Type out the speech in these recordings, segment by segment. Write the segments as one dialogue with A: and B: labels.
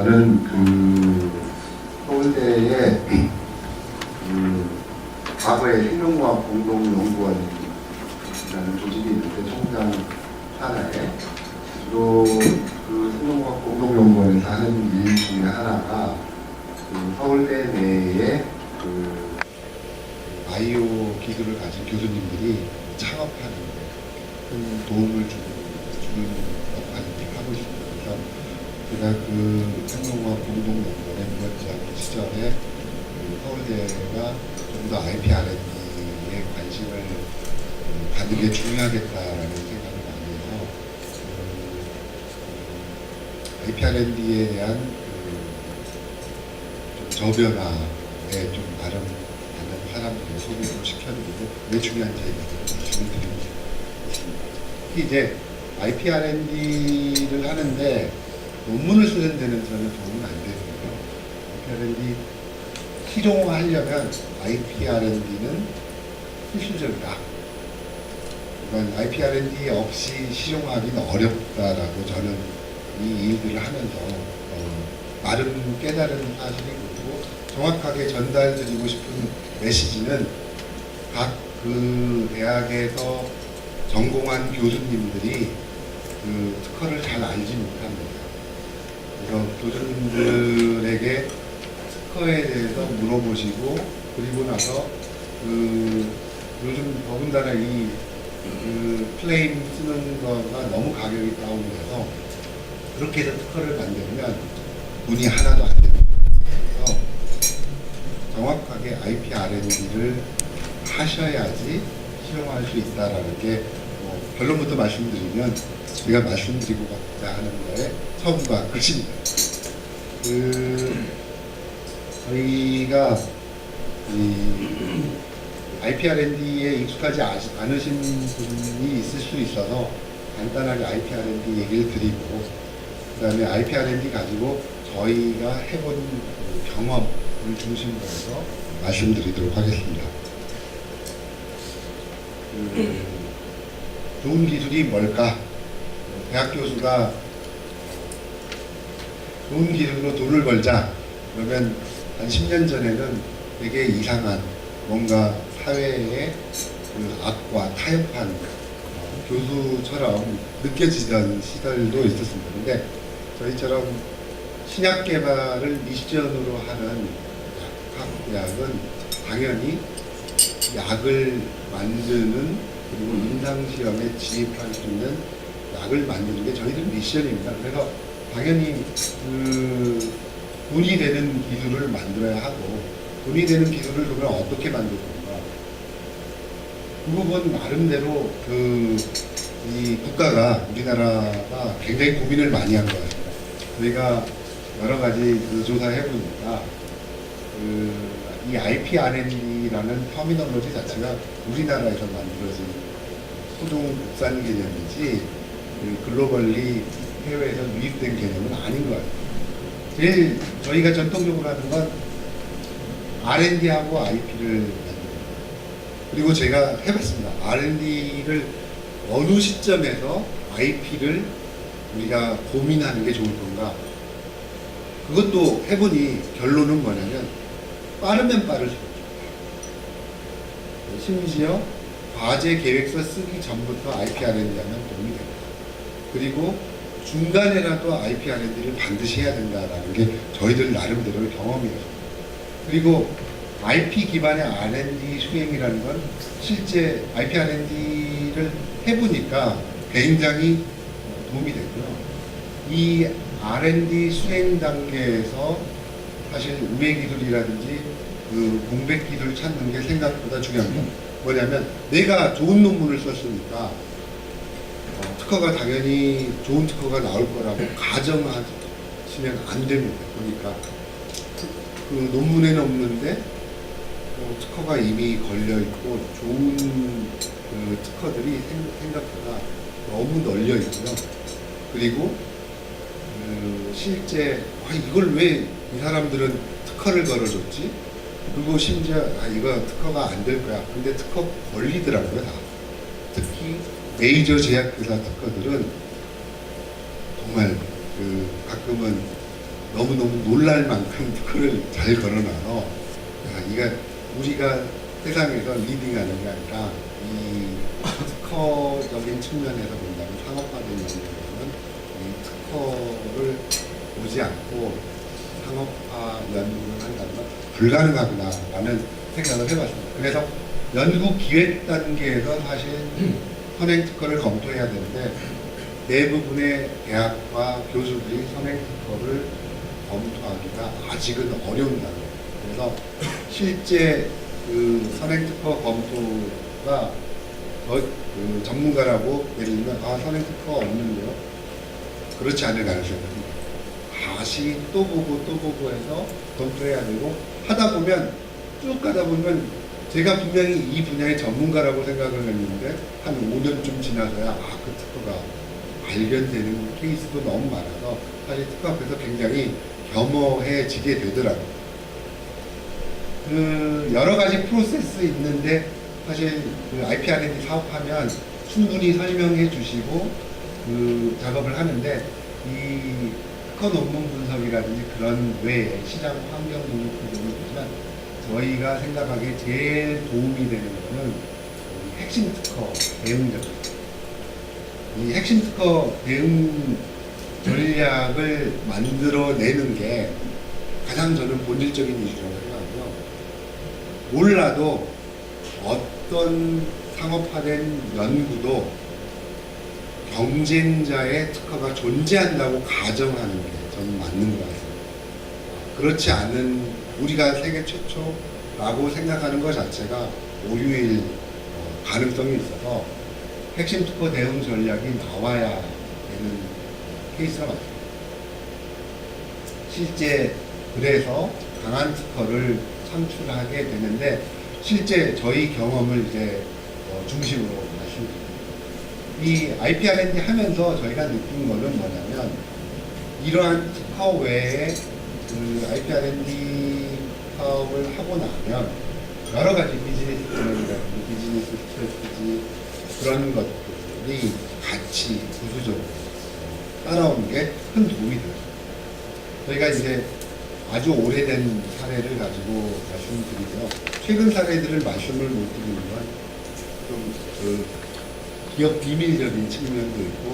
A: 저는 서울대의 과거에 생명과학 공동연구원이라는 조직이 있는데 총장 산하에 주로 생명과학 공동연구원에서 하는 일 중에 하나가 서울대 내에 바이오 기술을 가진 교수님들이 창업하는 데 큰 도움을 주는 역할을 하고 있습니다. 그래서 제가 생명과학 공동연구원에 부원장 시절에 서울대가 좀 더 IP R&D에 관심을 갖는 게 중요하겠다라는 생각을 많이 해서 IP R&D에 대한 좀 저변화에 좀 나름다른 사람들을 소개를 시켜드리고 왜 중요한지 말씀을 드리고 있습니다. 특히 이제 IP R&D를 하는데 논문을 쓰는 데는 저는 도움은 안 되고요. IP R&D 실용화하려면 IP R&D는 필수적이다. 그러니까 IP R&D 없이 실용화하기는 어렵다라고 저는 이 일들을 하면서 나름 깨달은 사실이고 정확하게 전달드리고 싶은 메시지는 각 대학에서 전공한 교수님들이 특허를 잘 알지 못합니다. 그래서 교수님들에게 특허에 대해서 물어보시고 그리고 나서 요즘 더군다나 이 클레임 쓰는 거가 너무 가격이 다운돼서 그렇게 해서 특허를 만들면 돈이 하나도 안 됩니다. 그래서 정확하게 IP R&D를 하셔야지 실용할 수 있다라는 게 결론부터 말씀드리면 제가 말씀드리고 가고자 하는 거에 처음과 끝입니다. 저희가 IP R&D에 익숙하지 않으신 분이 있을 수 있어서 간단하게 IP R&D 얘기를 드리고 그 다음에 IP R&D 가지고 저희가 해본 경험을 중심으로 해서 말씀드리도록 하겠습니다. 좋은 기술이 뭘까? 대학 교수가 좋은 기술로 돈을 벌자 그러면 한 10년 전에는 되게 이상한 뭔가 사회의 악과 타협한 교수처럼 느껴지던 시절도 있었습니다. 근데 저희처럼 신약 개발을 미션으로 하는 약학대학은 당연히 약을 만드는 그리고 임상시험에 진입할 수 있는 약을 만드는 게 저희들 미션입니다. 그래서 당연히 돈이 되는 기술을 만들어야 하고 돈이 되는 기술을 그러면 어떻게 만들 건가? 그 부분 나름대로 이 국가가 우리나라가 굉장히 고민을 많이 한 것 같습니다. 저희가 여러 가지 조사해 보니까 이 IP R&D라는 터미널로지 자체가 우리나라에서 만들어진 소동 국산 개념이지 글로벌리 해외에서 유입된 개념은 아닌 것 같아요. 제일 저희가 전통적으로 하는 건 R&D하고 IP를 만듭니다. 그리고 제가 해봤습니다. R&D를 어느 시점에서 IP를 우리가 고민하는 게 좋을 건가. 그것도 해보니 결론은 뭐냐면 빠르면 빠를수록 심지어 과제 계획서 쓰기 전부터 IP R&D 하면 도움이 됩니다. 그리고 중간에라도 IP R&D를 반드시 해야 된다라는 게 저희들 나름대로의 경험이었습니다. 그리고 IP 기반의 R&D 수행이라는 건 실제 IP R&D를 해보니까 굉장히 도움이 됐고요. 이 R&D 수행 단계에서 사실 우회 기술이라든지 공백 기술 찾는 게 생각보다 중요합니다. 뭐냐면 내가 좋은 논문을 썼으니까 특허가 당연히 좋은 특허가 나올 거라고 가정하시면 안 됩니다. 그러니까 논문에는 없는데 특허가 이미 걸려 있고 좋은 특허들이 생각보다 너무 널려 있고요. 그리고 실제 이걸 왜 이 사람들은 특허를 걸어줬지? 그리고 심지어 이거 특허가 안 될 거야. 근데 특허 걸리더라고요 다. 특히 메이저 제약회사 특허들은 정말 가끔은 너무너무 놀랄 만큼 특허를 잘 걸어놔서 이가 우리가 세상에서 리딩하는 게 아니라 이 특허적인 측면에서 본다면 상업화된 연구에서는 이 특허를 보지 않고 상업화 연구를 한다는 건 불가능하구나라는 생각을 해봤습니다. 그래서 연구 기획 단계에서 사실 선행 특허를 검토해야 되는데 대부분의 대학과 교수들이 선행 특허를 검토하기가 아직은 어려운 단계. 그래서 실제 그 선행 특허 검토가 그 전문가라고 예를 들면 선행 특허 없는데요. 그렇지 않을 가능성이 큽니다. 다시 또 보고 해서 검토해야 되고 하다 보면 쭉 가다 보면 제가 분명히 이 분야의 전문가라고 생각을 했는데 한 5년쯤 지나서야 그 특허가 발견되는 케이스도 너무 많아서 사실 특허 앞에서 굉장히 겸허해지게 되더라고요. 그 여러 가지 프로세스 있는데 사실 그 IP R&D 사업하면 충분히 설명해 주시고 그 작업을 하는데 이 특허 논문 분석이라든지 그런 외에 시장 환경 능력 분석이 있지만 저희가 생각하기에 제일 도움이 되는 것은 핵심 특허 대응 전략. 이 핵심 특허 대응 전략을 만들어내는 게 가장 저는 본질적인 이슈라고 생각하고요. 몰라도 어떤 상업화된 연구도 경쟁자의 특허가 존재한다고 가정하는 게 저는 맞는 것 같습니다. 그렇지 않은 우리가 세계 최초라고 생각하는 것 자체가 오류일 가능성이 있어서 핵심 특허 대응 전략이 나와야 되는 케이스가 많습니다. 실제 그래서 강한 특허를 창출하게 되는데 실제 저희 경험을 이제 중심으로 말씀드립니다. 이 IP R&D 하면서 저희가 느낀 거는 뭐냐면 이러한 특허 외에 그 IP R&D 사업을 하고 나면 여러 가지 비즈니스 플랜이라든지 비즈니스 스트래티지 그런 것들이 같이 부수적으로 따라오는 게 큰 도움이 돼요. 저희가 이제 아주 오래된 사례를 가지고 말씀드리고요. 최근 사례들을 말씀을 못 드리는 건 좀 기업 비밀적인 측면도 있고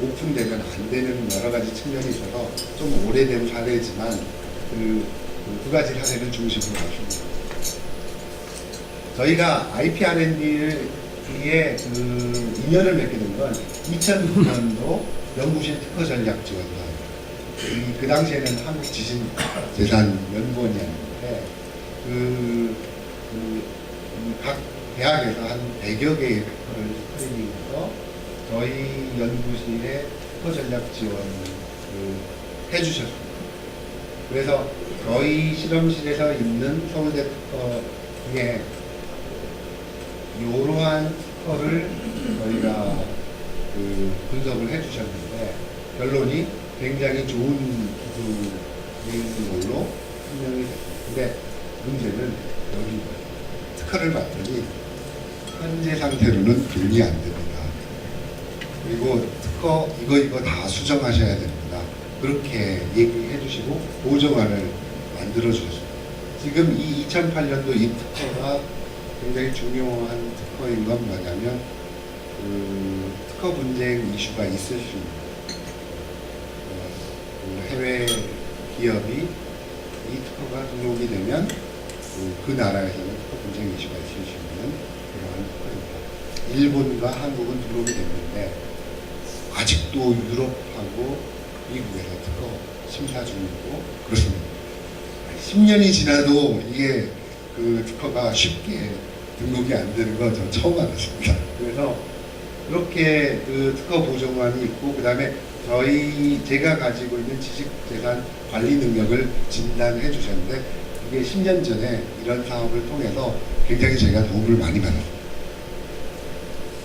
A: 오픈되면 안 되는 여러 가지 측면이 있어서 좀 오래된 사례지만 그 두 가지 사례를 중심으로 말씀드립니다. 저희가 IP R&D에 그 인연을 맺게 된 건 2009년도 연구실 특허 전략 지원단. 그 당시에는 한국지진재산연구원이었는데 각 대학에서 한 100여 개의 특허를 스크리닝해서 저희 연구실에 특허 전략 지원을 해주셨습니다. 그래서 저희 실험실에서 있는 서울대 특허 중에 이러한 특허를 저희가 분석을 해주셨는데 결론이 굉장히 좋은 기술인 걸로 설명이 됐습니다. 근데 문제는 여기 특허를 받더니 현재 상태로는 biling이 안 됩니다. 그리고 특허 이거 다 수정하셔야 됩니다. 그렇게 얘기해 주시고 보정안을 만들어 주셨습니다. 지금 이 2008년도 이 특허가 굉장히 중요한 특허인 건 뭐냐면 특허 분쟁 이슈가 있을 수 있는 해외 기업이 이 특허가 등록이 되면 그 나라에서는 특허 분쟁 이슈가 있을 수 있는 그러한 특허입니다. 일본과 한국은 등록이 됐는데 아직도 유럽하고 미국에서 특허 심사 중이고 그렇습니다. 10년이 지나도 이게 그 특허가 쉽게 등록이 안 되는 거 저 처음 알았습니다. 그래서 이렇게 그 특허 보정안이 있고 그 다음에 제가 가지고 있는 지식재산 관리 능력을 진단해 주셨는데 이게 10년 전에 이런 사업을 통해서 굉장히 제가 도움을 많이 받았습니다.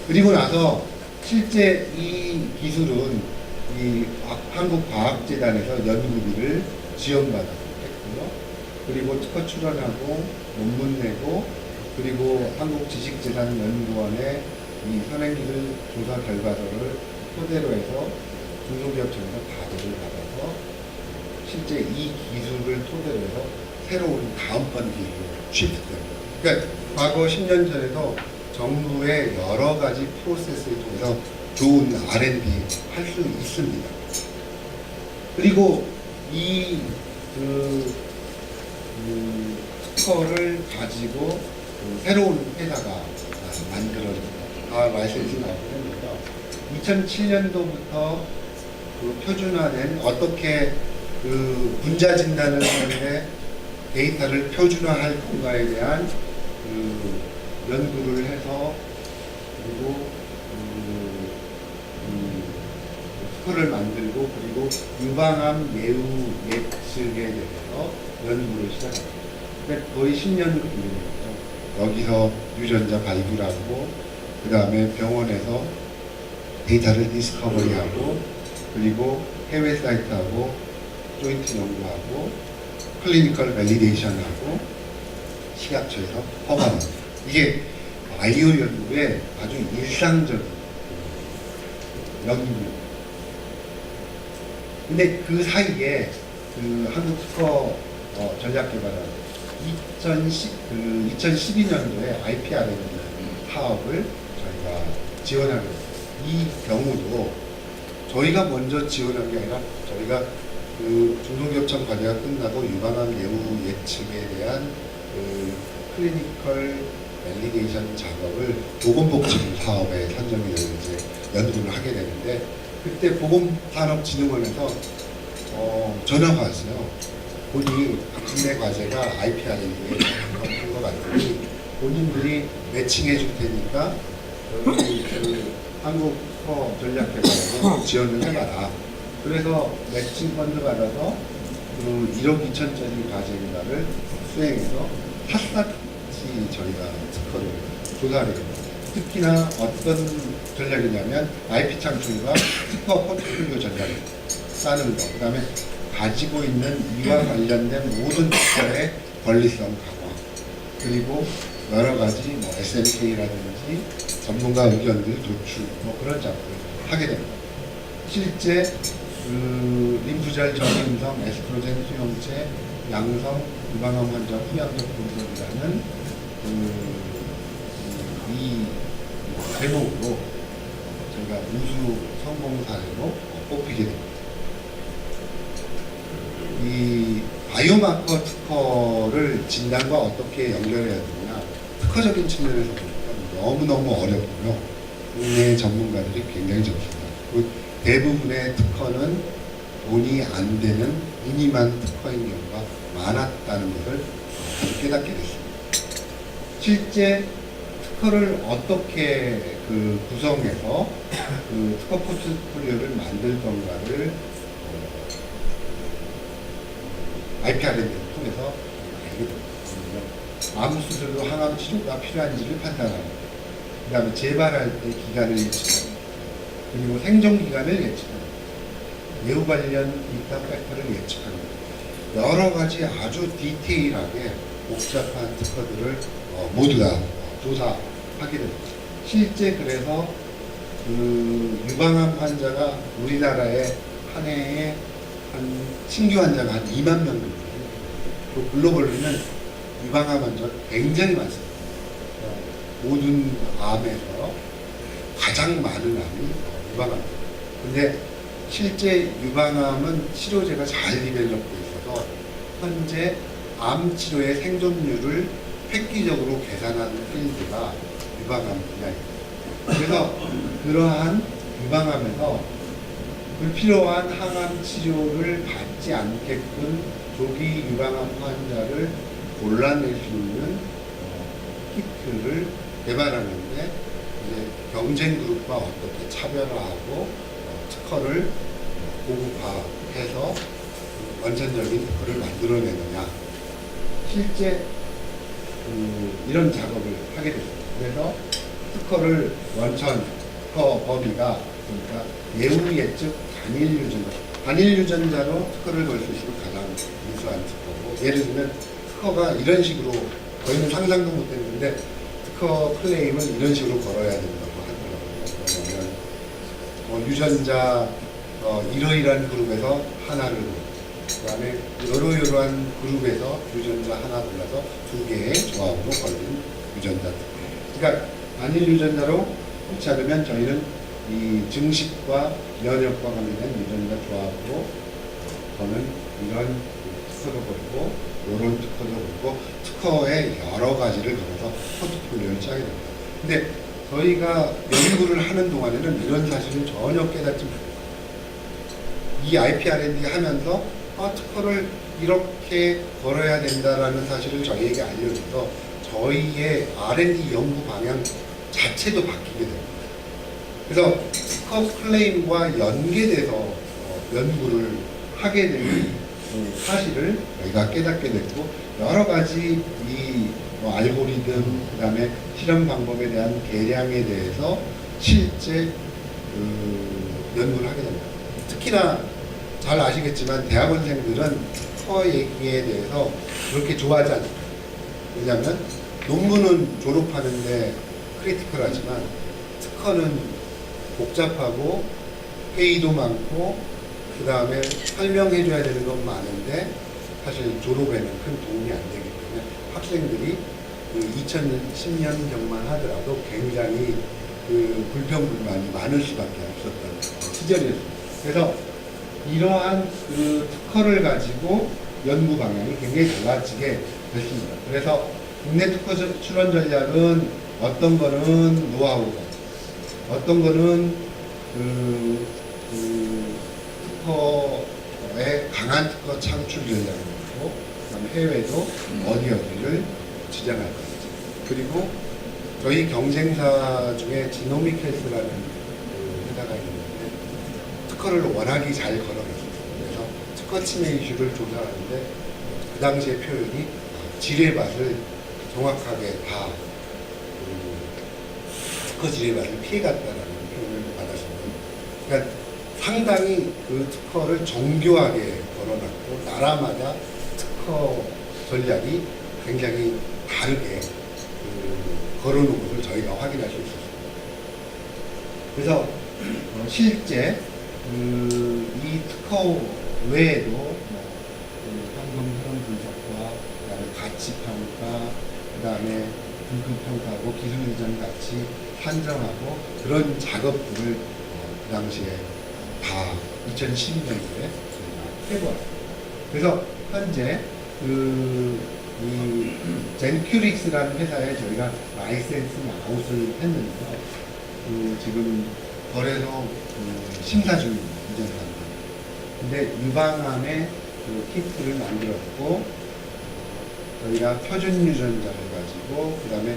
A: 그리고 나서 실제 이 기술은 이 한국과학재단에서 연구비를 지원받았고요. 그리고 특허 출원하고 논문 내고 그리고 한국지식재산연구원의 이 선행기술 조사 결과서를 토대로 해서 중소기업청에서 가도를 받아서 실제 이 기술을 토대로 해서 새로운 다음번 기술로 쉬프트됩니다. 그러니까 과거 10년 전에도 정부의 여러 가지 프로세스를 통해서 좋은 R&D 할 수 있습니다. 그리고 이 특허를 가지고 새로운 회사가 만들어집니다. 라이센스 나오는데요. 2007년도부터 표준화된 어떻게 분자 진단을 하는데 데이터를 표준화할 건가에 대한 연구를 해서 그리고 특허를 만들고 그리고 유방암 예후 예측에 대해서 연구를 시작합니다. 그러니까 거의 10년 걸리죠. 여기서 유전자 발굴하고 그 다음에 병원에서 데이터를 디스커버리하고 그리고 해외 사이트하고 조인트 연구하고 클리니컬 밸리데이션하고 식약처에서 허가는 이게 바이오 연구의 아주 일상적인 연구입니다. 근데 그 사이에 한국특허 전략개발원 2012년도에 IPRN 사업을 저희가 지원하게 됐습니다. 이 경우도 저희가 먼저 지원한 게 아니라 저희가 중소기업청 과제가 끝나고 유방암 예후 예측에 대한 클리니컬 밸리데이션 작업을 보건복지부 사업에 선정이 되는 이제 연구를 하게 되는데 그때 보건산업진흥원에서 전화가 왔어요. 본인의 과제가 IPRN에 한 것 같으니 본인들이 매칭해 줄 테니까 여기 한국 전략개발에 지원을 해봐라. 그래서 매칭 펀드 받아서 1억 2천짜리 과제를 수행해서 샅샅이 저희가 특허를 조사를 했습니다. 특히나 어떤 전략이냐면 IP 창출과 특허 포트폴리오 전략을 쌓는 거, 그 다음에 가지고 있는 이와 관련된 모든 특허의 권리성 강화, 그리고 여러 가지 SMK라든지 전문가 의견들 도출, 그런 작업을 하게 됩니다. 실제 림프절 저임성 에스트로겐 수용체 양성 유방암 환자 후양적 분석이라는 이 제목으로 저희가 우수 성공 사례로 뽑히게 됩니다. 이 바이오마커 특허를 진단과 어떻게 연결해야 되느냐, 특허적인 측면에서 보니까 너무너무 어렵고요. 국내 전문가들이 굉장히 적습니다. 대부분의 특허는 돈이 안 되는 미니만 특허인 경우가 많았다는 것을 깨닫게 됐습니다. 실제 특허를 어떻게 구성해서 특허 포트폴리오를 만들 건가를 IPRN을 통해서 알게 됐거든요. 암 수술로 항암 치료가 필요한지를 판단하고, 그 다음에 재발할 때 기간을 예측하고, 그리고 생존 기간을 예측하고, 예후 관련 이타 팩터를 예측하는 여러 가지 아주 디테일하게 복잡한 특허들을 모두 다 조사하게 됩니다. 실제 그래서 유방암 환자가 우리나라에 한 해에 한 신규 환자가 한 2만 명 정도 됩니다. 또 글로벌로는 유방암 환자가 굉장히 많습니다. 모든 암에서 가장 많은 암이 유방암. 근데 실제 유방암은 치료제가 잘 디벨롭되어 있어서 현재 암 치료의 생존율을 획기적으로 계산하는 필드가 유방암 분야입니다. 그래서 그러한 유방암에서 불필요한 항암 치료를 받지 않게끔 조기 유방암 환자를 골라낼 수 있는 키트를 개발하는데 이제 경쟁 그룹과 어떻게 차별화하고 특허를 고급화해서 원천적인 특허를 만들어내느냐, 실제 이런 작업을 하게 됐습니다. 그래서 특허를 원천 특허 범위가 그러니까 예후 예측 단일 유전자, 단일 유전자로 특허를 걸 수 있으면 가장 우수한 특허고, 예를 들면 특허가 이런 식으로 저희는 상상도 못했는데 특허 클레임은 이런 식으로 걸어야 된다고 하더라고요. 그러면 유전자 이러이러한 그룹에서 하나를 그다음에 이러한 그룹에서 유전자 하나 골라서 2개의 조합으로 걸린 유전자. 그러니까 단일 유전자로 옳지 않으면 저희는 이 증식과 면역과 관련된 유전자 조합으로 저는 이런 특허도 걸고 이런 특허도 걸고 특허의 여러 가지를 걸어서 포트폴리오를 짜게 됩니다. 근데 저희가 연구를 하는 동안에는 이런 사실을 전혀 깨닫지 못해요. 이 IP R&D 하면서 특허를 이렇게 걸어야 된다라는 사실을 저희에게 알려줘서 저희의 R&D 연구 방향 자체도 바뀌게 됩니다. 그래서 특허 클레임과 연계돼서 연구를 하게 된 사실을 저희가 깨닫게 됐고, 여러 가지 이 알고리즘, 그 다음에 실험 방법에 대한 계량에 대해서 실제 연구를 하게 됩니다. 특히나 잘 아시겠지만 대학원생들은 특허 얘기에 대해서 그렇게 좋아하지 않습니다. 왜냐하면 논문은 졸업하는데 크리티컬하지만 특허는 복잡하고 회의도 많고 그 다음에 설명해줘야 되는 건 많은데 사실 졸업에는 큰 도움이 안 되기 때문에 학생들이 2010년경만 하더라도 굉장히 불평불만이 많을 수밖에 없었던 시절이었습니다. 그래서 이러한 특허를 가지고 연구 방향이 굉장히 달라지게 됐습니다. 그래서 국내 특허 출원 전략은 어떤 거는 노하우가, 어떤 거는 특허의 강한 특허 창출 전략을 놓고, 그다음에 해외도 어디를 지정할 건지, 그리고 저희 경쟁사 중에 지노믹 헬스라는 회사가 있는데 특허를 워낙에 잘 걸어냈었어요. 그래서 특허 침해 이슈를 조사하는데 그 당시의 표현이 지뢰밭을 정확하게 다 특허 지뢰밭을 피해갔다라는 표현을 받았습니다. 그러니까 상당히 그 특허를 정교하게 걸어놨고 나라마다 특허 전략이 굉장히 다르게 걸어놓은 것을 저희가 확인할 수 있었습니다. 그래서 실제 이 특허 외에도 현금 흐름 분석과 그다음에 가치 평가, 그다음에 등급 평가하고 기술 인정 가치 산정하고 그런 작업들을 그 당시에 다 2012년도에 해보았습니다. 그래서 현재 이 젠큐릭스라는 회사에 저희가 라이센스 아웃을 했는데요. 지금 거래소 심사 중인 유전자입니다. 근데 유방암의 키트를 만들었고, 저희가 표준 유전자를 가지고, 그 다음에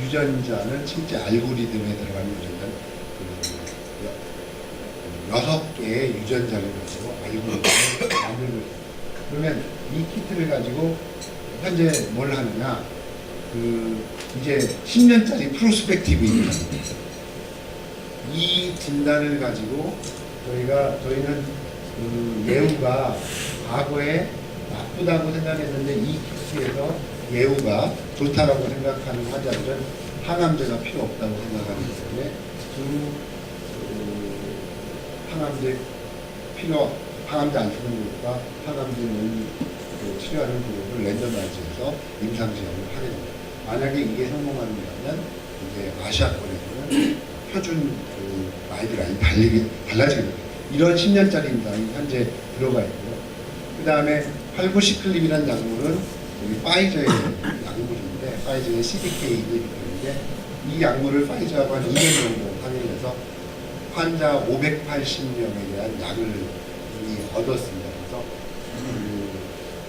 A: 유전자는 실제 알고리즘에 들어가는 유전자는 6개의 유전자를 가지고 알고리즘을 만들고 있습니다. 그러면 이 키트를 가지고 현재 뭘 하느냐, 이제 10년짜리 프로스펙티브입니다. 이 진단을 가지고 저희는 예후가 과거에 나쁘다고 생각했는데 이 키트에서 예후가 좋다라고 생각하는 환자들은 항암제가 필요 없다고 생각하기 때문에 항암제 안 쓰는 것과 항암제는 치료하는 그룹을 랜덤화해서 임상시험을 하게 됩니다. 만약에 이게 성공한다면 이제 아시아권에서는 표준 가이드라인이 달라지게 됩니다. 이런 10년짜리 임상이 현재 들어가 있고요. 그 다음에 팔구시클립이라는 약물은 파이저의 약물인데, 파이저의 CDK 인히비터인데, 이 약물을 파이저하고 한 2년 정도 상의해서 환자 580명에 대한 약을 이미 얻었습니다. 그래서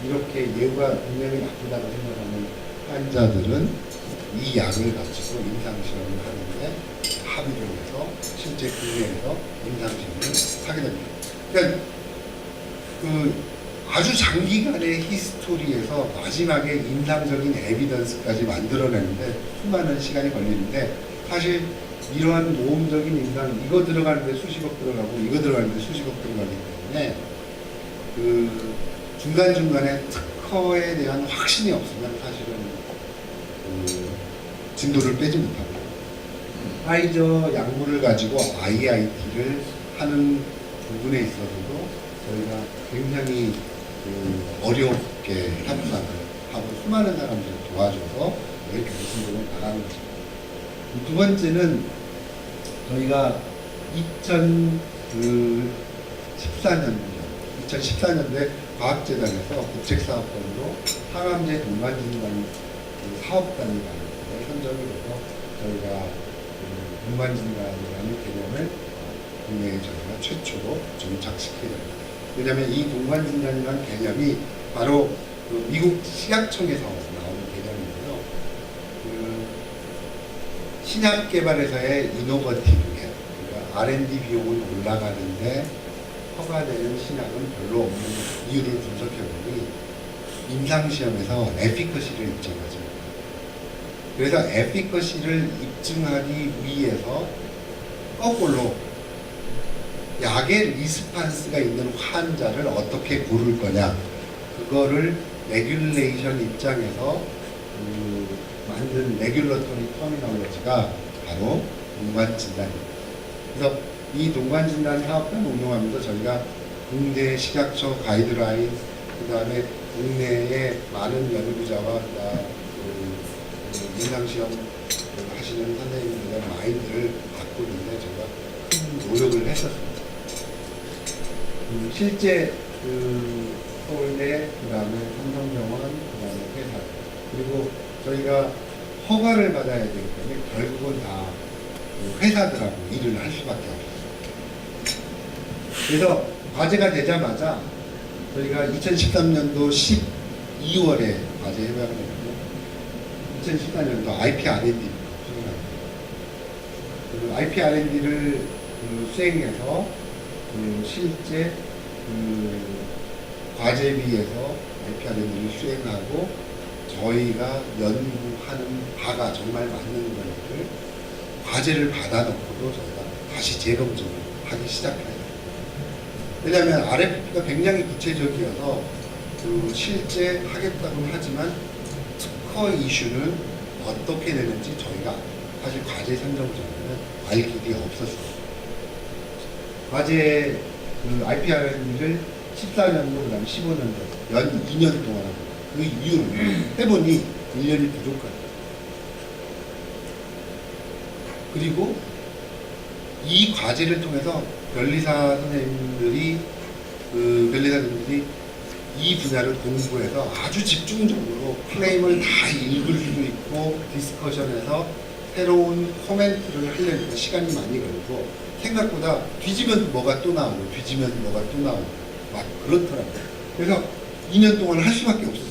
A: 이렇게 예후가 분명히 나쁘다고 생각하는 환자들은 이 약을 가지고 임상시험을 하는데 합의를 해서 실제 국내에서 임상시험을 하게 됩니다. 그러니까 아주 장기간의 히스토리에서 마지막에 임상적인 에비던스까지 만들어내는데 수많은 시간이 걸리는데, 사실 이러한 모험적인 임상, 이거 들어가는데 수십억 들어가고 이거 들어가는데 수십억 들어가기 때문에 중간중간에 특허에 대한 확신이 없으면 사실은 진도를 빼지 못합니다. 파이저 약물을 가지고 IIT를 하는 부분에 있어서도 저희가 굉장히 어렵게 협상을 하고 수많은 사람들을 도와줘서 이렇게 우승으로 나가는 거죠. 두 번째는 저희가 2014년도에 과학재단에서 국책사업단으로 항암제 동반진단 사업단이라는 걸 선정이 돼서 저희가 동반진단이라는 개념을 국내에 저희가 최초로 정착시키게 됩니다. 왜냐하면 이 동반진단이라는 개념이 바로 미국 식약청에서 나오는 개념인데요. 신약 개발에서의 이노버티브게, 그러니까 R&D 비용은 올라가는데 허가되는 신약은 별로 없는 이유를 분석해보니 임상시험에서 에피커시를 입증하죠. 그래서 에피커시를 입증하기 위해서 거꾸로 약의 리스판스가 있는 환자를 어떻게 고를 거냐, 그거를 레귤레이션 입장에서 만든 레귤러토리 터미널로지가 바로 동반진단입니다. 그래서 이 동반진단 사업단 운영하면서 저희가 국내 식약처 가이드라인, 그 다음에 국내의 많은 연구자와 임상시험 하시는 선생님들의 마인드를 갖고 있는데 저희가 큰 노력을 했었습니다. 실제 서울대, 그 다음에 삼성병원, 그 다음에 회사, 그리고 저희가 허가를 받아야 되기 때문에 결국은 다 회사들하고 일을 할 수밖에 없어요. 그래서 과제가 되자마자 저희가 2013년도 12월에 과제 협약을 했고 2014년도 IP R&D 수행합니다. IP R&D를 수행해서 실제 과제비에서 IP R&D를 수행하고 저희가 연구하는 바가 정말 맞는 것을 과제를 받아놓고도 저희가 다시 재검증을 하기 시작해요. 왜냐하면 RFP가 굉장히 구체적이어서 실제 하겠다고는 하지만 특허 이슈는 어떻게 되는지 저희가 사실 과제 선정 전에는 알 길이 없었어요. 과제 IP R&D를 14년도, 그 다음에 15년도, 연 2년 동안 하고 그 이유는 해보니 1년이 부족하다. 그리고 이 과제를 통해서 변리사 선생님들이 이 분야를 공부해서 아주 집중적으로 클레임을 다 읽을 수도 있고 디스커션에서 새로운 코멘트를 하려니까 시간이 많이 걸리고 생각보다 뒤지면 뭐가 또 나오고 뒤지면 뭐가 또 나오고 막 그렇더라고요. 그래서 2년 동안 할 수밖에 없었어요.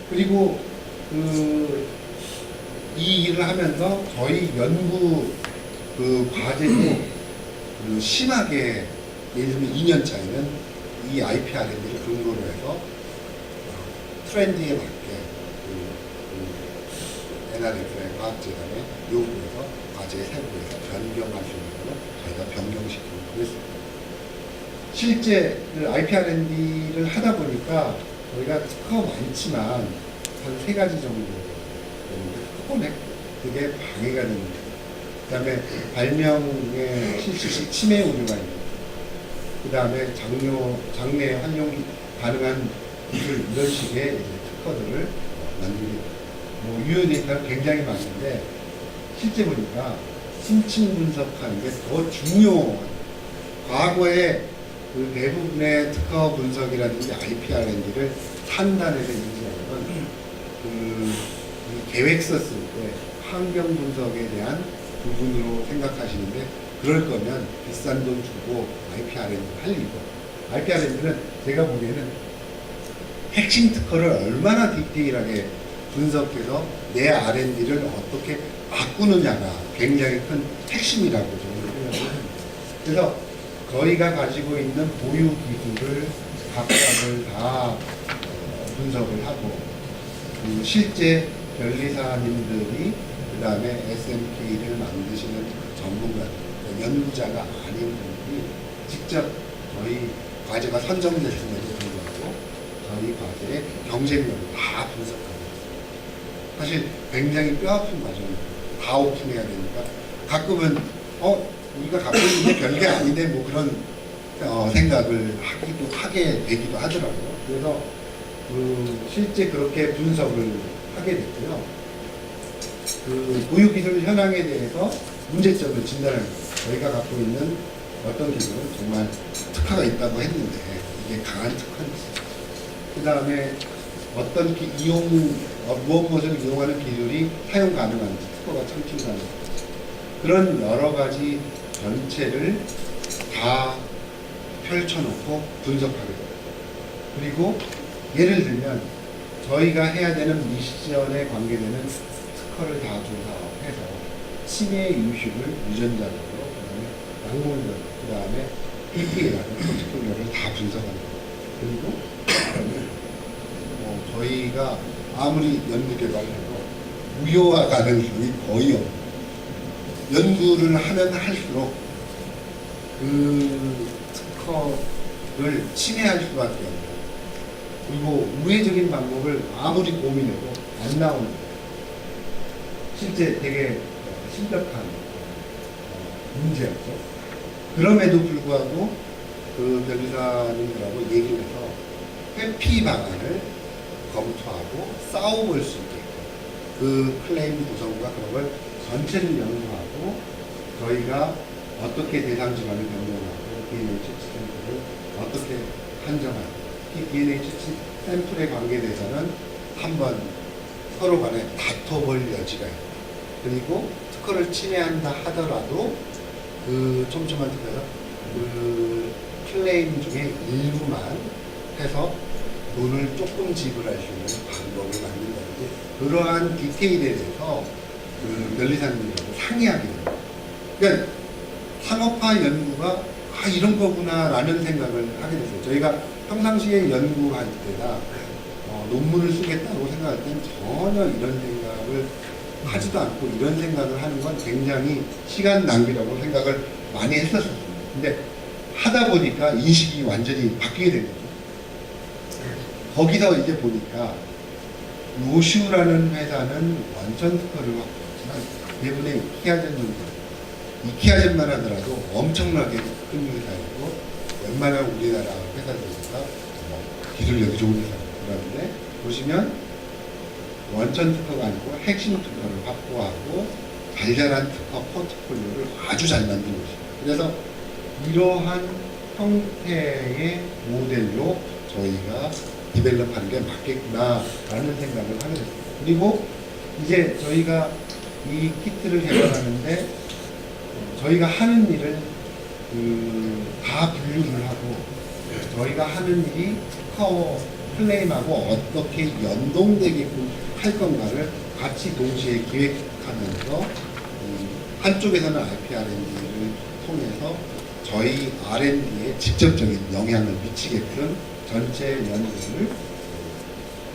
A: 그리고 이 일을 하면서 저희 연구 과제도 심하게, 예를 들면 2년 차에는 이 IP R&D를 근거로 해서 트렌드에 맞게 NRF의 과학재단의 요구에서 과제의 세부에서 변경할 수 있는 걸로 저희가 변경시키고 그랬습니다. 실제 IP R&D를 하다 보니까 저희가 특허 많지만 한 3가지 정도 특허네, 그게 방해가 되는 거예요. 그 다음에 발명의 실시 침해 우려가 있는, 그 다음에 장내 활용 가능한 기술, 이런 식의 이제 특허들을 만들게 돼요. 유효 데이터는 굉장히 많은데 실제 보니까 심층 분석하는 게 더 중요한, 과거에 대부분의 특허 분석이라든지 IP R&D를 판단해서 인지하는 건 계획서 쓸 때 환경 분석에 대한 부분으로 생각하시는데, 그럴 거면 비싼 돈 주고 IP R&D 할 이유가, IP R&D는 제가 보기에는 핵심 특허를 얼마나 디테일하게 분석해서 내 R&D를 어떻게 바꾸느냐가 굉장히 큰 핵심이라고 저는 생각합니다. 그래서 저희가 가지고 있는 보유 기술을 각각을 다 분석을 하고, 실제 변리사님들이 그 다음에 SMK를 만드시는 전문가, 연구자가 아닌 분들이 직접 저희 과제가 선정됐음에도 불구하고 저희 과제의 경쟁력을 다 분석하고 있어요. 사실 굉장히 뼈아픈 과정입니다. 다 오픈해야 되니까 가끔은 우리가 갖고 있는 게 별게 아닌데 뭐 그런 생각을 하게 되기도 하더라고요. 그래서 실제 그렇게 분석을 하게 됐고요. 보유기술 현황에 대해서 문제점을 진단하는 거예요. 저희가 갖고 있는 어떤 기술은 정말 특화가 있다고 했는데 이게 강한 특화인지, 그 다음에 어떤 무엇을 이용하는 기술이 사용 가능한지, 특허가 청취가능한지, 그런 여러 가지 전체를 다 펼쳐놓고 분석하게 돼요. 그리고 예를 들면 저희가 해야 되는 미션에 관계되는 특허를 다 조사해서 치매 이슈를 유전자적으로, 그 다음에 약물적, 그 다음에 PPA라는 프로토콜을 다 분석하는 거예요. 그리고 저희가 아무리 연구 개발을 해도 무효화 가능성이 거의 없고, 연구를 하면 할수록 그 특허를 침해할 수밖에 없고, 그리고 우회적인 방법을 아무리 고민해도 안 나오는 거예요. 실제 되게 심각한 문제였죠. 그럼에도 불구하고 그 변리사님들하고 얘기를 해서 회피 방안을 검토하고 싸워볼 수 있게끔 그 클레임 구성과 그런 걸 전체를 연구하고, 저희가 어떻게 대상 질환을 변경하고 DNA 채취 샘플을 어떻게 한정하고, 이 DNA 채취 샘플에 관계돼서는 한번 서로 간에 다퉈볼 여지가 있고, 그리고 특허를 침해한다 하더라도 그 촘촘한 특허에서 그 클레임 중에 일부만 해서 돈을 조금 지불할 수 있는 방법을 만든다든지, 그러한 디테일에 대해서 그 변리사님들하고 상의하게 됩니다. 그러니까 상업화 연구가 이런 거구나 라는 생각을 하게 됐어요. 저희가 평상시에 연구할 때나 논문을 쓰겠다고 생각할 땐 전혀 이런 생각을 하지도 않고, 이런 생각을 하는 건 굉장히 시간 낭비라고 생각을 많이 했었어요. 근데 하다 보니까 인식이 완전히 바뀌게 된 거죠. 거기서 이제 보니까 요슈라는 회사는 원천 특허를 확보했지만 대부분의 이키아젠만 하더라도 엄청나게 큰 회사이고, 웬만한 우리나라 회사들보다 기술력이 좋은 회사입니다. 그런데 보시면 원천 특허가 아니고 핵심 특허를 확보하고 달달한 특허 포트폴리오를 아주 잘 만들고 있습니다. 그래서 이러한 형태의 모델로 저희가 디벨롭하는 게 맞겠구나라는 생각을 하게 됐습니다. 그리고 이제 저희가 이 키트를 개발하는데 저희가 하는 일을 다 분류를 하고, 저희가 하는 일이 특허 클레임하고 어떻게 연동되게끔 할 건가를 같이 동시에 기획하면서 한쪽에서는 IP R&D를 통해서 저희 R&D에 직접적인 영향을 미치게끔 전체 연구를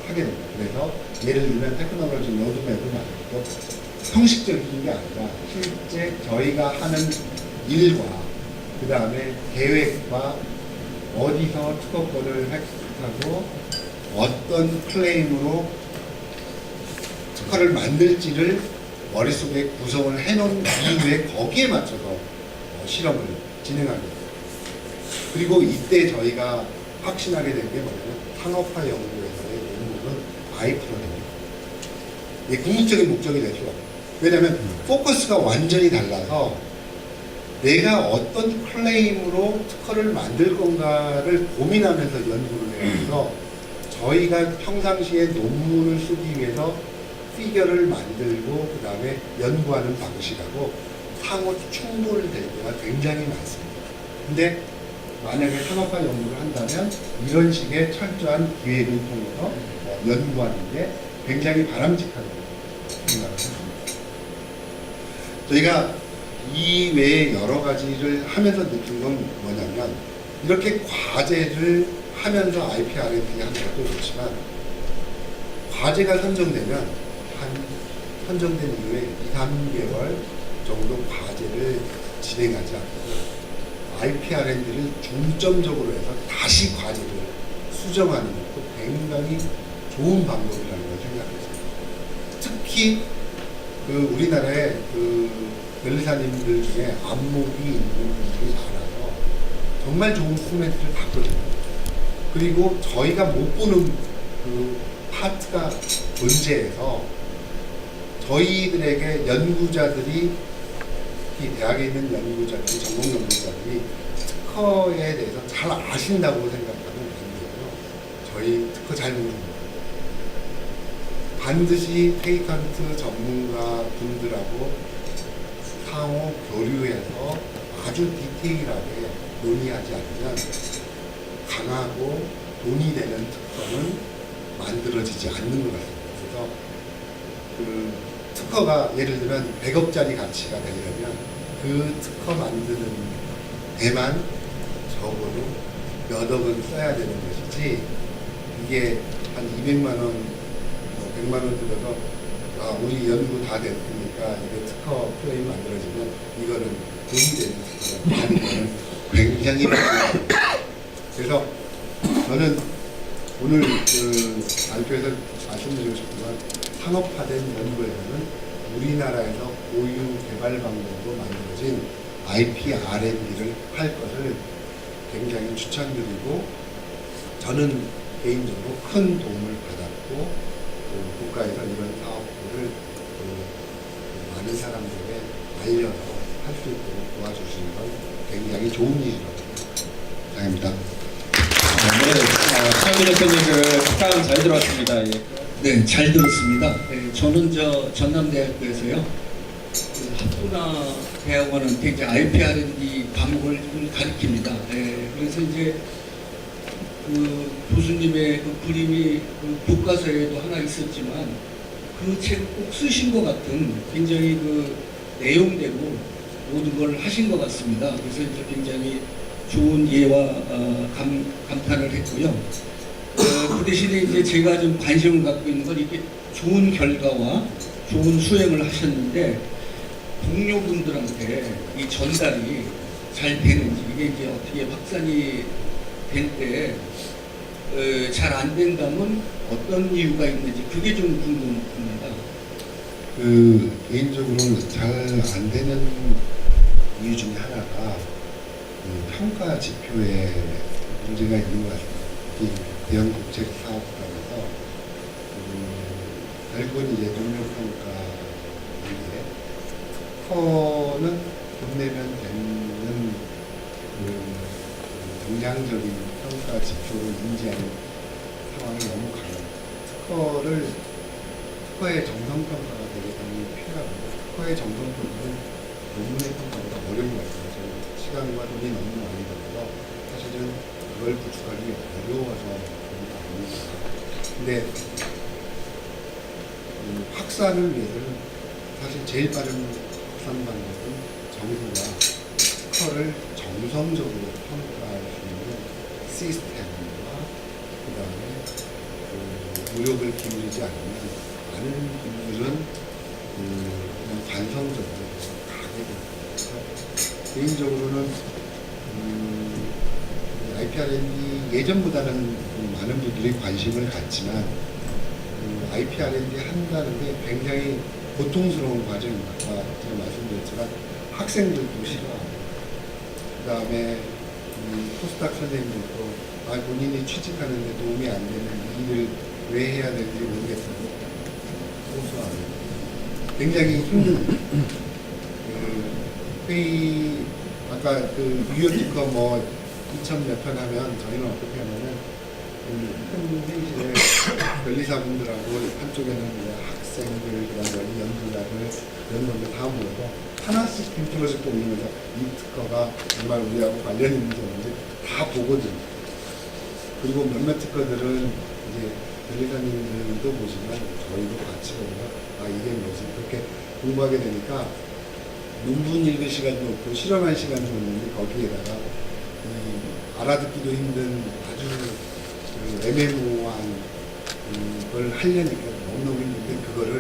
A: 하게 됩니다. 그래서 예를 들면 테크놀로지 로드맵을 만들고 형식적인 게 아니라 실제 저희가 하는 일과 그 다음에 계획과 어디서 특허권을 획득하고 어떤 클레임으로 특허를 만들지를 머릿속에 구성을 해놓은 이후에 거기에 맞춰서 실험을 진행하게 됩니다. 그리고 이때 저희가 확신하게 된 게 뭐냐면 상업화 연구에서의 연구는 바이프로덕입니다. 이게 궁극적인 목적이 될 수가 없어요. 왜냐하면 포커스가 완전히 달라서 내가 어떤 클레임으로 특허를 만들 건가를 고민하면서 연구를 해서 저희가 평상시에 논문을 쓰기 위해서 피겨를 만들고 그 다음에 연구하는 방식하고 상호 충돌될 때가 굉장히 많습니다. 근데 만약에 상업화 연구를 한다면 이런 식의 철저한 기획을 통해서 연구하는 게 굉장히 바람직하다고 생각을 했습니다. 저희가 이 외에 여러 가지를 하면서 느낀 건 뭐냐면, 이렇게 과제를 하면서 IP R&D 하는 것도 좋지만, 과제가 선정되면 선정된 이후에 2, 3개월 정도 과제를 진행하지 않고 IP R&D를 중점적으로 해서 다시 과제를 수정하는 것도 굉장히 좋은 방법이라는 걸 생각했습니다. 특히 우리나라의 변리사님들 중에 안목이 있는 분들이 많아서 정말 좋은 코멘트를 받거든요. 그리고 저희가 못 보는 그 파트가 존재해서 저희들에게 연구자들이, 이 대학에 있는 연구자들이, 전공 연구자들이 특허에 대해서 잘 아신다고 생각하면 안 되고요. 저희 특허 잘 모릅니다. 반드시 페이턴트 전문가 분들하고 상호 교류해서 아주 디테일하게 논의하지 않으면 강하고 돈이 되는 특허는 만들어지지 않는 것 같습니다. 그래서 그 특허가 예를 들면 100억짜리 가치가 되려면 그 특허 만드는 데만 적어도 몇 억은 써야 되는 것이지, 이게 한 200만 원, 100만 원 들어서 우리 연구 다 됐으니까 이게 특허 클레임 만들어지면 이거는 돈이 되는 특허가 많은 거는 굉장히 많습니다. 그래서 저는 오늘 그 발표에서 말씀드리고 싶은 건, 상업화된 연구에서는 우리나라에서 고유 개발 방법으로 만들어진 IP R&D를 할 것을 굉장히 추천드리고, 저는 개인적으로 큰 도움을 받았고, 또 국가에서 이런 사업들을 많은 사람들에게 알려서 할 수 있도록 도와주시는 건 굉장히 좋은 일이라고 생각합니다.
B: 네, 최민호 선생님을 답변 잘 들었습니다. 예.
C: 네, 잘 들었습니다. 네, 저는 전남대학교에서요, 그 학부나 대학원은 굉장히 IP R&D 과목을 가르칩니다. 네, 그래서 이제 그 교수님의 그 그림이 그 교과서에도 하나 있었지만 그 책 꼭 쓰신 것 같은, 굉장히 그 내용대로 모든 걸 하신 것 같습니다. 그래서 이제 굉장히 좋은 예와 감탄을 했고요. 그 대신에 이제 제가 좀 관심을 갖고 있는 건, 이게 좋은 결과와 좋은 수행을 하셨는데 동료분들한테 이 전달이 잘 되는지, 이게 이제 어떻게 확산이 될 때 잘 안 된다면 어떤 이유가 있는지, 그게 좀 궁금합니다.
A: 그 개인적으로 잘 안 되는 이유 중에 하나가 그 평가 지표에 문제가 있는 것 같습니다. 이 대형 국책 사업단에서 결국은 이제 능력평가인데, 특허는 돈 내면 되는 그 정량적인 평가 지표를 인지하는 상황이 너무 강합니다. 특허의 정성평가가 되게 당연히 필요하고, 특허의 정성평가는 논문의 평가보다 어려운 것 같아요. 시간과 돈이 너무 많이 들어서 사실은 그걸 구축하기 어려워서 그런 거 아닙니다. 근데 확산을 위해서는 사실 제일 빠른 확산 방법은 정부가 특허를 정성적으로 평가할 수 있는 시스템과 그 다음에 노력을 기울이지 않으면 많은 분들은 그냥 관성적으로 가게 됩니다. 개인적으로는 IP R&D 예전보다는 많은 분들이 관심을 갖지만 IP R&D 한다는 게 굉장히 고통스러운 과정입니다. 아까 제가 말씀드렸지만 학생들도 싫어하고, 그 다음에 포스닥 선생님들도 본인이 취직하는데 도움이 안 되는 이 일을 왜 해야 되는지 모르겠어요. 소소하고 굉장히 힘든 회의, 아까 그 유효 특허 뭐 2천 몇 편 하면 저희는 어떻게 하냐면 큰 회의실에 변리사분들하고 한쪽에는 학생들, 그다음에 연구자들 이런 분들 다 모여서 하나씩 빈프로젝트 올리면서 이 특허가 정말 우리하고 관련 있는지 없는지 다 보거든요. 그리고 몇몇 특허들은 이제 변리사님들도 보시면 저희도 같이 보면 이게 뭐지, 그렇게 공부하게 되니까 논문 읽을 시간도 없고 실험할 시간도 없는데, 거기에다가 알아듣기도 힘든 아주 애매모호한 걸 하려니까 너무너무 힘든데, 그거를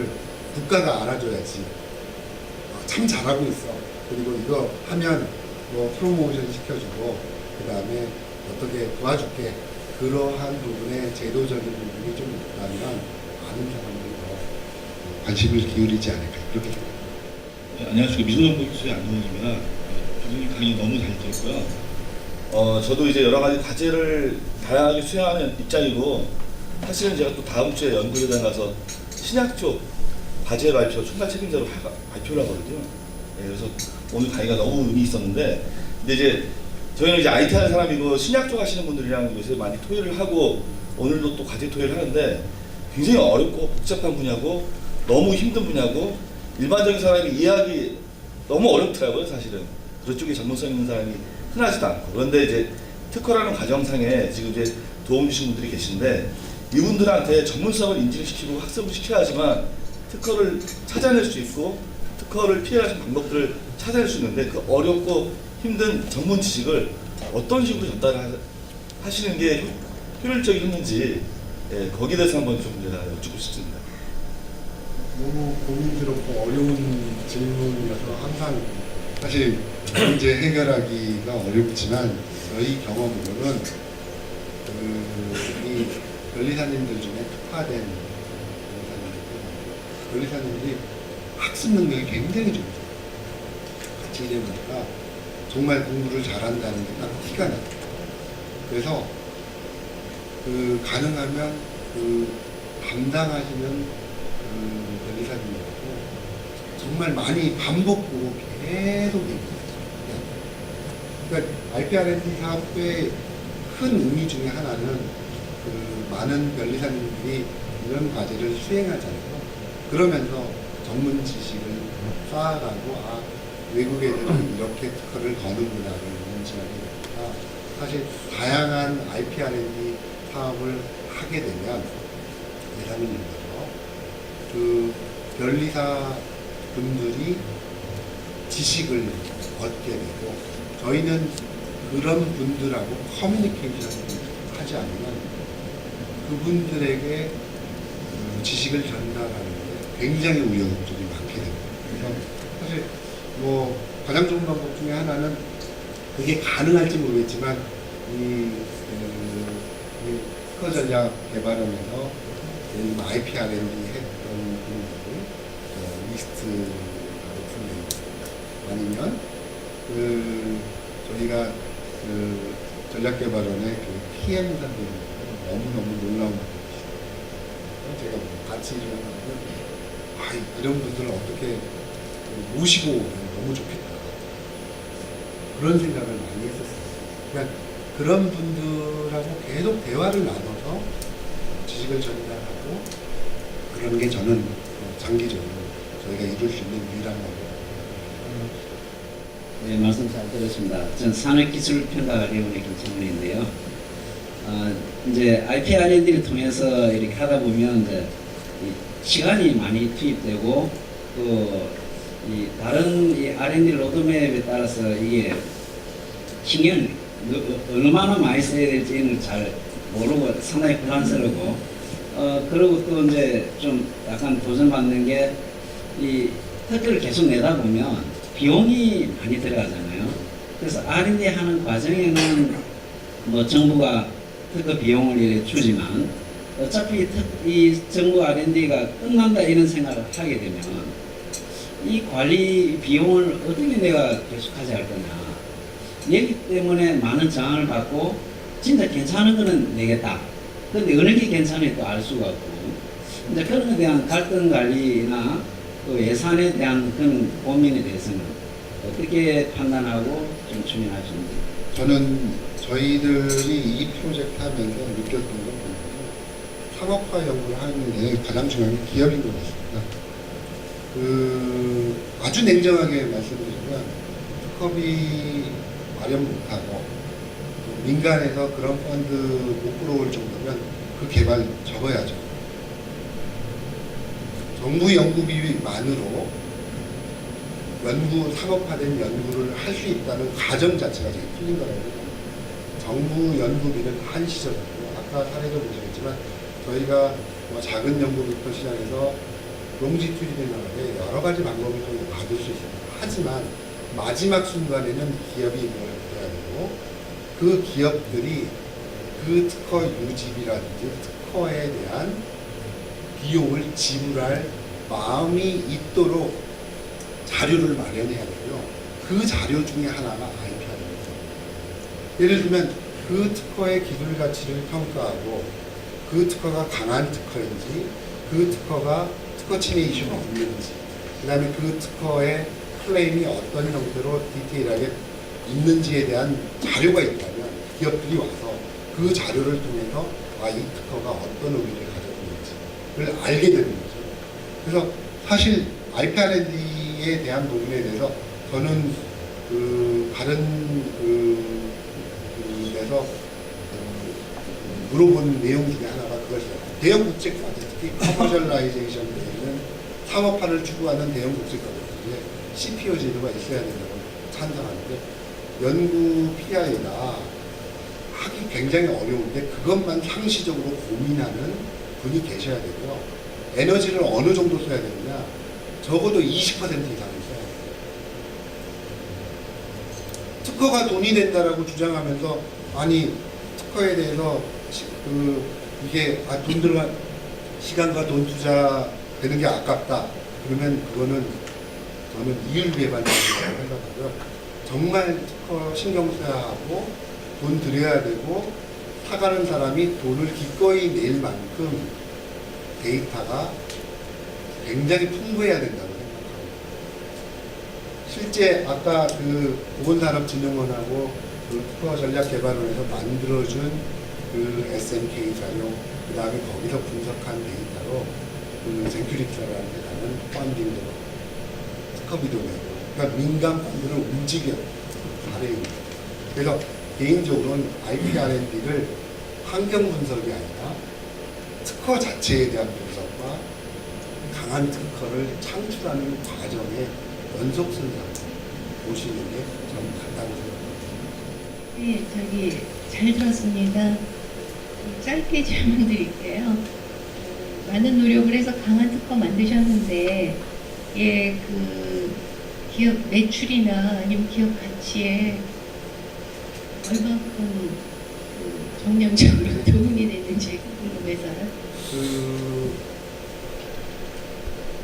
A: 국가가 알아줘야지 참 잘하고 있어, 그리고 이거 하면 뭐 프로모션 시켜주고 그 다음에 어떻게 도와줄게, 그러한 부분에 제도적인 부분이 좀 있다면 많은 사람들이 더 관심을 기울이지 않을까, 그렇게 생각합니다.
D: 네, 안녕하십니까. 미소정보 교수의 안동훈입니다. 교수님 강의 너무 잘 들었고요. 저도 이제 여러 가지 과제를 다양하게 수행하는 입장이고, 사실은 제가 또 다음 주에 연구회장 가서 신약 쪽 과제 발표 총괄 책임자로 발표를 하거든요. 네, 그래서 오늘 강의가 너무 의미 있었는데, 근데 이제 저희는 이제 IT 하는 사람이고 신약 쪽 하시는 분들이랑 요새 많이 토의를 하고 오늘도 또 과제 토의를 하는데 굉장히 어렵고 복잡한 분야고 너무 힘든 분야고 일반적인 사람이 이해하기 너무 어렵더라고요. 사실은 그쪽에 전문성 있는 사람이 흔하지도 않고. 그런데 이제 특허라는 과정상에 지금 이제 도움 주신 분들이 계신데 이분들한테 전문성을 인지를 시키고 학습을 시켜야 하지만 특허를 찾아낼 수 있고 특허를 피해가는 방법들을 찾아낼 수 있는데 그 어렵고 힘든 전문 지식을 어떤 식으로 전달하시는 게 효율적이었는지, 예, 거기에 대해서 한번 좀 제가 여쭙고 싶습니다.
A: 너무 고민스럽고 어려운 질문이어서 항상 사실 문제 해결하기가 어렵지만 저희 경험으로는 이 변리사님들 중에 특화된 변리사님들이 학습 능력이 굉장히 좋죠. 같이 일해보니까 정말 공부를 잘한다는 게 딱 티가 나요. 그래서 가능하면 담당하시는 변리사님들하고 정말 많이 반복 보고 계속 얘기해요. 그러니까 IP/R&D 사업의 큰 의미 중에 하나는 많은 변리사님들이 이런 과제를 수행하잖아요. 그러면서 전문 지식을 쌓아가고 외국 애들은 이렇게 특허를 거는구나를 인지하게 되니까 사실 다양한 IP/R&D 사업을 하게 되면 예를 들어서 변리사 분들이 지식을 얻게 되고 저희는 그런 분들하고 커뮤니케이션을 하지 않으면 그분들에게 지식을 전달하는 게 굉장히 우여곡절이 많게 됩니다. 그래서 사실 가장 좋은 방법 중에 하나는 그게 가능할지 모르겠지만 이 특허 전략 개발하면서 IP/R&D 했던 분들 리스트하고 풀면 아니면 저희가 전략개발원의 PM사들 너무너무 놀라운 분들이시죠. 제가 같이 일을 하면 이런 분들을 어떻게 모시고 오면 너무 좋겠다. 그런 생각을 많이 했었어요. 그러니까 그런 분들하고 계속 대화를 나눠서 지식을 전달하고 그런 게 저는 장기적으로 저희가 이룰 수 있는 유일한 방법.
E: 네, 말씀 잘 들었습니다. 전 산업기술평가위원회 김창훈인데요. 이제 IP/R&D를 통해서 이렇게 하다 보면 이제 시간이 많이 투입되고 또 이 다른 이 R&D 로드맵에 따라서 이게 신경을 얼마나 많이 써야 될지는 잘 모르고 상당히 불안스럽고 그리고 또 이제 좀 약간 도전받는 게 이 특허를 계속 내다 보면 비용이 많이 들어가잖아요. 그래서 R&D 하는 과정에는 정부가 특허 비용을 이렇게 주지만 어차피 이 정부 R&D가 끝난다 이런 생각을 하게 되면 이 관리 비용을 어떻게 내가 계속하지 할 거냐. 얘기 때문에 많은 저항을 받고 진짜 괜찮은 거는 내겠다. 근데 어느 게 괜찮은지 또 알 수가 없고 이제 그런 것에 대한 갈등 관리나 또 예산에 대한 그런 고민에 대해서는 어떻게 판단하고 좀 추진할 수 있는지.
A: 저는 저희들이 이 프로젝트 하면서 느꼈던 건 뭐냐면 상업화 연구를 하는 데 가장 중요한 게 기업인 것 같습니다. 아주 냉정하게 말씀드리면 특허비 마련 못하고 민간에서 그런 펀드 못 끌어올 정도면 그 개발 접어야죠. 정부 연구비만으로 상업화된 연구를 할 수 있다는 가정 자체가 되게 틀린 거라고 생각합니다. 정부 연구비는 한시적이고 아까 사례도 보시겠지만 저희가 작은 연구부터 시작해서 롱지튜디에 나가게 여러 가지 방법을 통해 받을 수 있습니다. 하지만 마지막 순간에는 기업이 이걸 해야 되고 그 기업들이 그 특허 유지비라든지 특허에 대한 비용을 지불할 마음이 있도록 자료를 마련해야 되고요. 그 자료 중에 하나가 IPR입니다. 예를 들면 그 특허의 기술 가치를 평가하고 그 특허가 강한 특허인지 그 특허가 특허 침해 이슈가 없는지 그 다음에 그 특허의 클레임이 어떤 형태로 디테일하게 있는지에 대한 자료가 있다면 기업들이 와서 그 자료를 통해서 이 특허가 어떤 의미를 가지고 있는지를 알게 되는 거죠. 그래서 사실 IP R&D에 대한 부분에 대해서 저는 다른 데서 물어본 내용 중에 하나가 그것이에요. 대형 국제과들, 특히 커머셜라이제이션 되는 상업화를 추구하는 대형 국제과들에 CPO 제도가 있어야 된다고 찬성하는데 연구 PI나 하기 굉장히 어려운데 그것만 상시적으로 고민하는 분이 계셔야 되고요. 에너지를 어느 정도 써야 되느냐? 적어도 20% 이상을 써야 돼요. 특허가 돈이 된다라고 주장하면서 아니 특허에 대해서 이게 돈 들어간 시간과 돈 투자되는 게 아깝다. 그러면 그거는 저는 이율배반이라고 생각하고요. 정말 특허 신경 써야 하고 돈 들여야 되고 사가는 사람이 돈을 기꺼이 낼 만큼 데이터가 굉장히 풍부해야 된다고 생각합니다. 실제 아까 보건산업진흥원하고 특허전략개발원에서 만들어준 SNK 자료, 그 다음에 거기서 분석한 데이터로 젠큐리트라는 회사는 펀딩도 특허비도 내고, 그러니까 민간 펀드를 움직여 발행입니다. 그래서 개인적으로는 IP R&D를 환경 분석이 아니라 특허 자체에 대한 분석과 강한 특허를 창출하는 과정의 연속선상 보시는 게 저는 맞다고 생각합니다.
F: 네, 잘 들었습니다. 짧게 질문 드릴게요. 많은 노력을 해서 강한 특허 만드셨는데, 기업 매출이나 아니면 기업 가치에 얼마큼 정량적으로 도움이 됐는지 궁금해서요.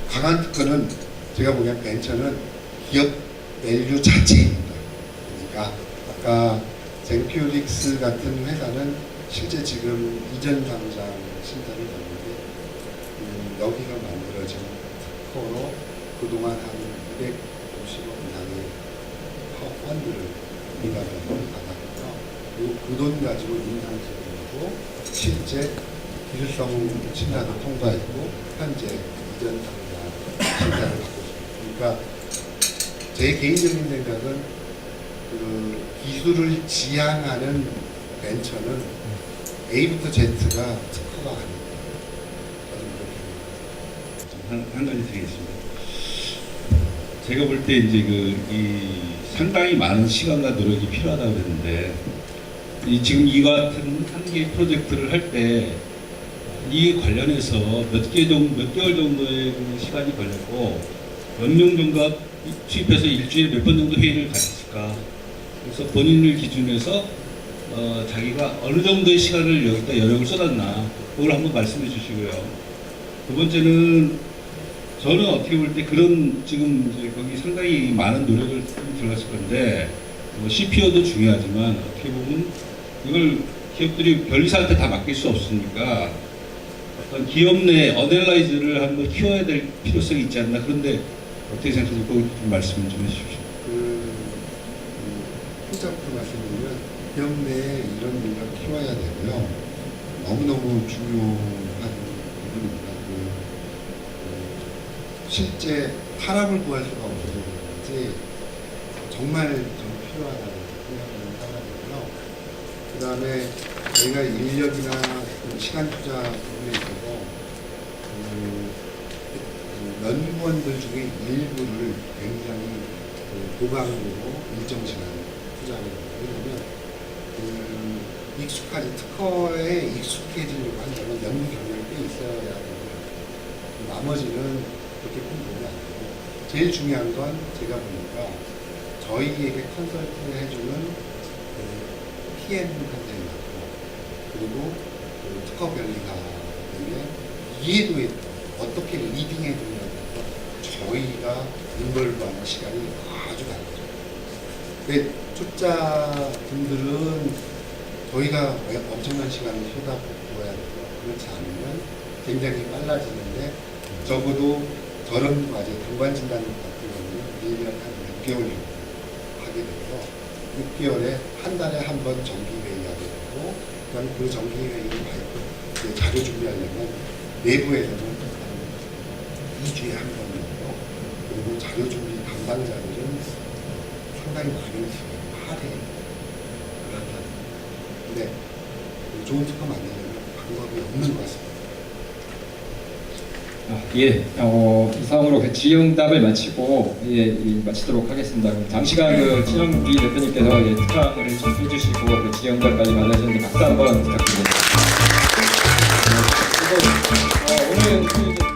A: 강한 특허는 제가 보기엔 벤처는 기업 밸류 자체입니다. 그러니까 아까 젠큐릭스 같은 회사는 실제 지금 이전 상장 심사를 받는데 여기서 만들어진 특허로 그동안 한 250억 이상의 펀드를 우리가 받았고요. 그리고 그 돈 가지고 인상적으로 하고 실제 기술성 심사도 통과했고 현재 이전 상장 심사를 받고 있습니다. 그러니까 제 개인적인 생각은 기술을 지향하는 벤처는 A부터 Z가 특허가 아닙니다.
G: 한 가지 드리겠습니다. 제가 볼 때 이제 상당히 많은 시간과 노력이 필요하다고 그랬는데 지금 이 같은 한 개의 프로젝트를 할 때 이 관련해서 몇 개월 정도의 시간이 걸렸고 몇 명 정도가 투입해서 일주일에 몇 번 정도 회의를 가졌을까. 그래서 본인을 기준해서 자기가 어느 정도의 시간을 여기다 여력을 쏟았나 그걸 한번 말씀해 주시고요. 두 번째는 저는 어떻게 볼 때 그런 지금 이제 거기 상당히 많은 노력을 들어갔을 건데 CPO도 중요하지만 어떻게 보면 이걸 기업들이 별이사한테 다 맡길 수 없으니까 어떤 기업 내 어널라이즈를 한번 키워야 될 필요성이 있지 않나. 그런데 어떻게 생각하세요? 그 말씀 좀 해주십시오.
A: 후자부터 말씀드리면 기업 내에 이런 일을 키워야 되고요. 너무너무 중요한 부분입니다. 실제 사람을 구할 수가 없어서 그런지 정말 좀 필요하다고 생각하는 사람이고요. 그 다음에 저희가 인력이나 시간 투자 부분에 있어서 연구원들 중에 일부를 굉장히 보강으로 일정 시간 투자하는 거예요. 왜냐하면 특허에 익숙해지려고 한다면 연구 경력이 꽤 있어야 되고요. 나머지는 그렇게 큰 도움이 안 되고 제일 중요한 건 제가 보니까 저희에게 컨설팅을 해주는 PM 굉장히 많고 그리고 특허 변리사에게 이해도에 어떻게 리딩해 주냐에 따라서 저희가 인벌브하는 시간이 아주 다르죠. 근데 초짜분들은 저희가 엄청난 시간을 쏟아부어야 돼요. 그렇지 않으면 굉장히 빨라지는데 적어도 저런 과제 등반 진단 같은 경우는 1년 한 6개월 하게 되고요. 6개월에 한 달에 한 번 정기회의 하게 되고 그다음 그 정기회의 발표 자료 준비하려면 내부에서는 한 2주에 한 번 정도 그리고 자료 준비 담당자들은 상당히 많이 있어요. 하루에 근데 좋은 특허 만들려면 방법이 없는 것 같습니다.
B: 예, 이상으로 그 질의응답을 마치고 마치도록 하겠습니다. 그럼 장시간 그 신영기 대표님께서 특강을 좀 해주시고 그 질의응답까지 마련하셨는데 박수 한번 부탁드립니다. 그리고 오늘 그